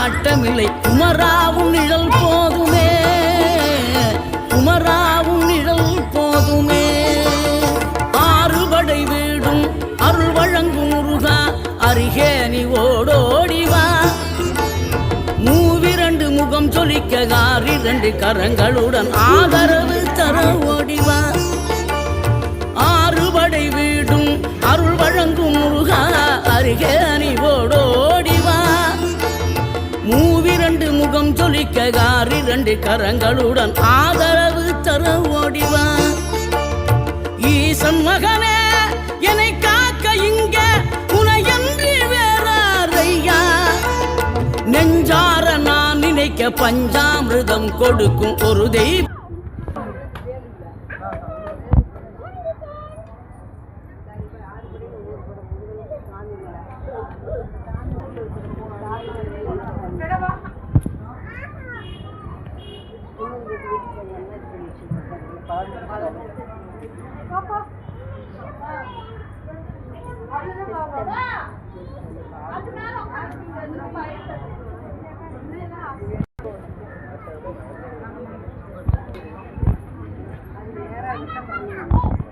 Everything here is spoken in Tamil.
நாட்டமில்லை குமராவும் நிழல் போதுமே, குமராவும் நிழல் போதுமே. ஆறுபடை வீடும் அருள் வழங்கும் முருகா அருகே நீ ஓடோடிவா. மூவிரண்டு முகம் சொலிக்க ஆறிரண்டு கரங்களுடன் ஆதரவு தர ஓடிவா. ஆறுபடை வீடும் அருள் வழங்கும் முருகா அருகே நீ ஓடோடிவா. மூவிரண்டு முகம் சொலிக்க ஆறிரண்டு கரங்களுடன் ஆதரவு தர ஓடிவா. ஈசன் மகனே என்னை காக்க இங்க உனையன்றி வேறாரையா. நெஞ்சார நான் நினைக்க பஞ்சாமிர்தம் கொடுக்கும் ஒரு தெய்வம்.